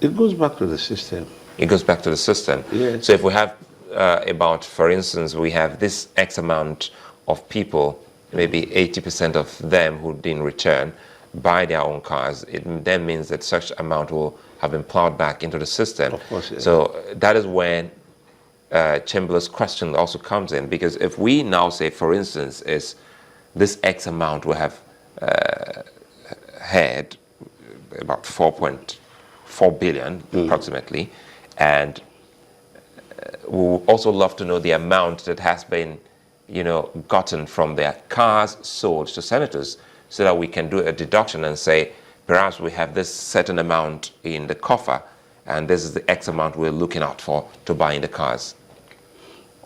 It goes back to the system. It goes back to the system. Yes. So if we have about, for instance, we have this X amount of people, maybe 80% of them who didn't return, buy their own cars, it then means that such amount will have been plowed back into the system. Of course, yeah. So that is when Chamberlain's question also comes in, because if we now say, for instance, is this X amount will have had about 4.4 billion approximately, and we would also love to know the amount that has been, gotten from their cars sold to senators, so that we can do a deduction and say, perhaps we have this certain amount in the coffer, and this is the X amount we're looking out for to buy in the cars.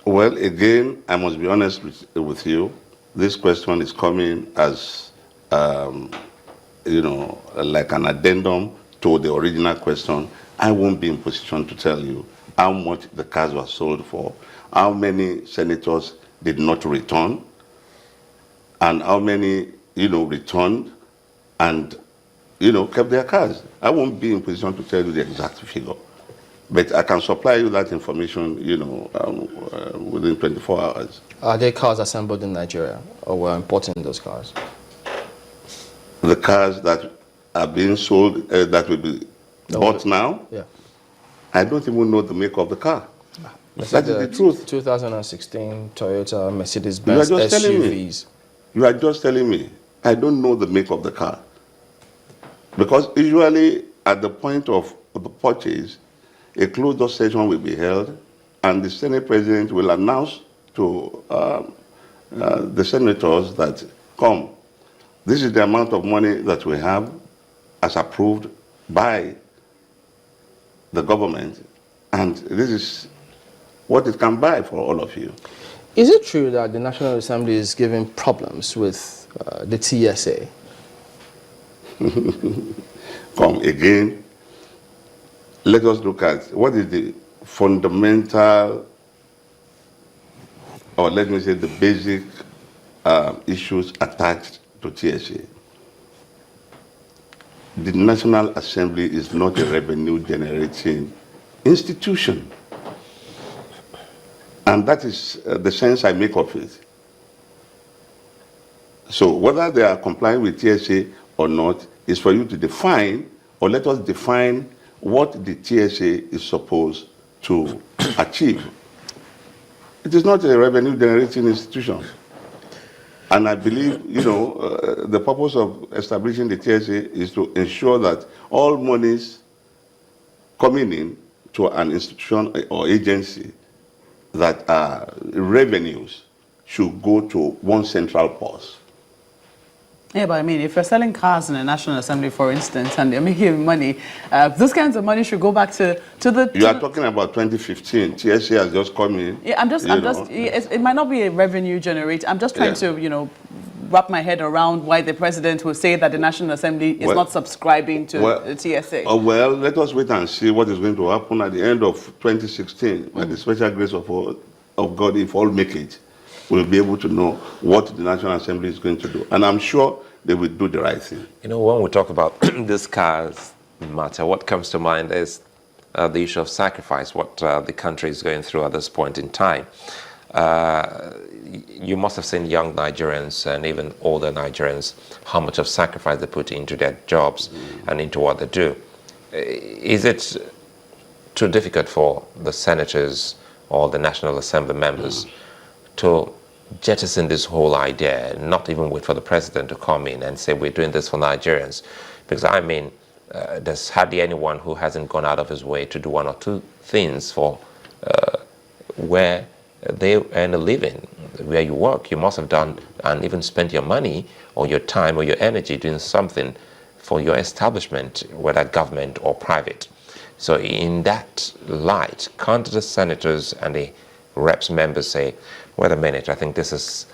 Well, again, I must be honest with you. This question is coming as, like an addendum to the original question. I won't be in position to tell you how much the cars were sold for, how many senators did not return, and how many, returned and, kept their cars. I won't be in position to tell you the exact figure. But I can supply you that information, within 24 hours. Are there cars assembled in Nigeria, or we're importing those cars? The cars that are being sold, that will be bought now, yeah. I don't even know the make of the car. That is the truth. 2016 Toyota Mercedes-Benz SUVs. You are just telling me. I don't know the make of the car. Because usually at the point of the purchase, a closed-door session will be held, and the Senate President will announce to the senators that, come, this is the amount of money that we have as approved by the government, and this is what it can buy for all of you. Is it true that the National Assembly is giving problems with the TSA? Come again. Let us look at what is the fundamental, or let me say the basic issues attached to TSA. The National Assembly is not a revenue-generating institution. And that is the sense I make of it. So whether they are complying with TSA or not is for you to define, or let us define what the TSA is supposed to achieve. It is not a revenue-generating institution. And I believe, the purpose of establishing the TSA is to ensure that all monies coming in to an institution or agency that are revenues should go to one central purse. Yeah, but I mean, if you're selling cars in the National Assembly, for instance, and they're making money, those kinds of money should go back to the... You are talking about 2015. TSA has just come in. Yeah, it might not be a revenue generator. I'm just trying to, wrap my head around why the president will say that the National Assembly is not subscribing to the TSA. Well, let us wait and see what is going to happen at the end of 2016. By the special grace of God, if all make it, we'll be able to know what the National Assembly is going to do. And I'm sure they will do the right thing. When we talk about this cars matter, what comes to mind is the issue of sacrifice, what the country is going through at this point in time. You must have seen young Nigerians and even older Nigerians, how much of sacrifice they put into their jobs and into what they do. Is it too difficult for the senators or the National Assembly members to jettison this whole idea, not even wait for the president to come in and say, we're doing this for Nigerians? Because, I mean, there's hardly anyone who hasn't gone out of his way to do one or two things for where they earn a living, where you work. You must have done and even spent your money or your time or your energy doing something for your establishment, whether government or private. So in that light, can't the senators and the reps members say, wait a minute, I think this is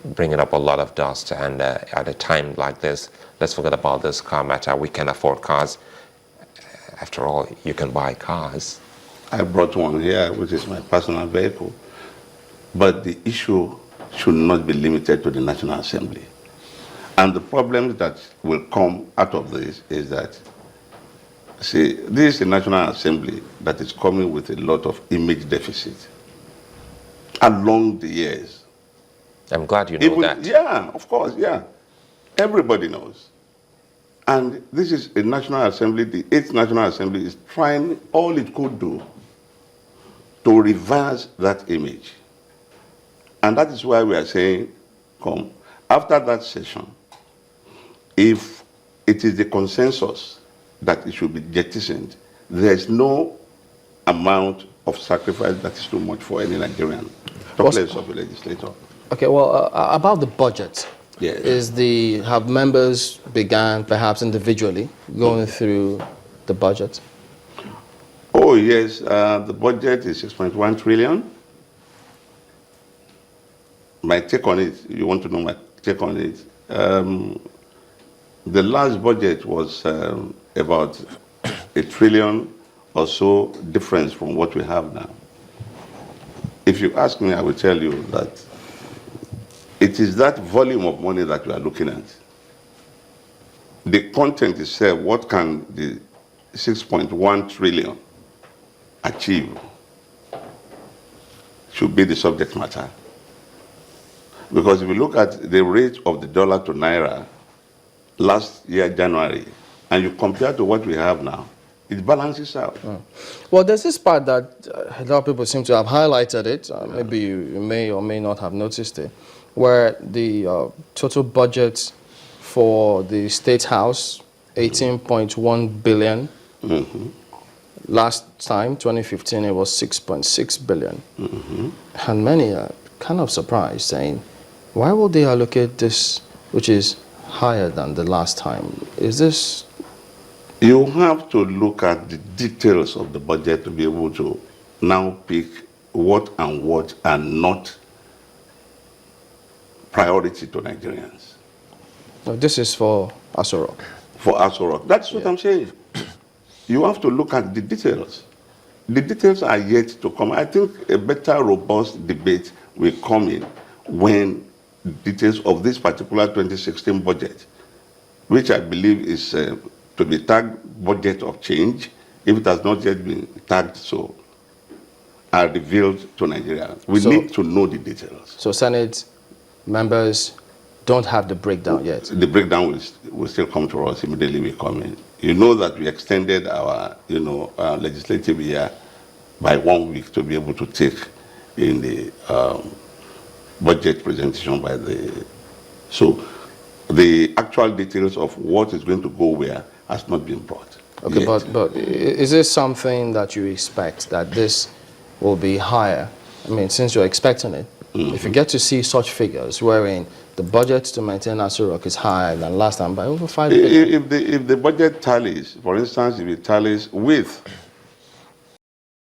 bringing up a lot of dust, and at a time like this, let's forget about this car matter. We can afford cars. After all, you can buy cars. I brought one here, which is my personal vehicle. But the issue should not be limited to the National Assembly. And the problems that will come out of this is that See, this is a National Assembly that is coming with a lot of image deficit along the years. I'm glad you know that. Yeah, of course, yeah. Everybody knows. And this is a National Assembly, the 8th National Assembly is trying all it could do to reverse that image. And that is why we are saying, come, after that session, if it is the consensus that it should be jettisoned, there is no amount of sacrifice that is too much for any Nigerian, talkless of a legislator. Okay, well, about the budget. Yes. Have members began perhaps individually going through the budget? Oh, yes, the budget is 6.1 trillion. My take on it, you want to know my take on it? The last budget was about $1 trillion or so difference from what we have now. If you ask me, I will tell you that it is that volume of money that we are looking at. The content itself, what can the 6.1 trillion achieve, should be the subject matter. Because if you look at the rate of the dollar to naira last year, January, and you compare to what we have now, it balances out. Well, there's this part that a lot of people seem to have highlighted it. Maybe you may or may not have noticed it, where the total budget for the State House, 18.1 billion. Mm-hmm. Last time, 2015, it was 6.6 billion. Mm-hmm. And many are kind of surprised, saying, why would they allocate this, which is higher than the last time? Is this... You have to look at the details of the budget to be able to now pick what are not priority to Nigerians. No, this is for Aso Rock. For Aso Rock. That's what I'm saying. You have to look at the details. The details are yet to come. I think a better, robust debate will come in when details of this particular 2016 budget, which I believe is to be tagged budget of change, if it has not yet been tagged so, are revealed to Nigerians. We need to know the details. So Senate members don't have the breakdown yet? The breakdown will still come to us immediately we come in. You know that we extended our, legislative year by 1 week to be able to take in the budget presentation by the... So the actual details of what is going to go where has not been brought. Okay, yet. but is this something that you expect, that this will be higher? I mean, since you're expecting it, if you get to see such figures wherein the budget to maintain Aso Rock is higher than last time by over 5 billion. If the budget tallies, for instance, if it tallies with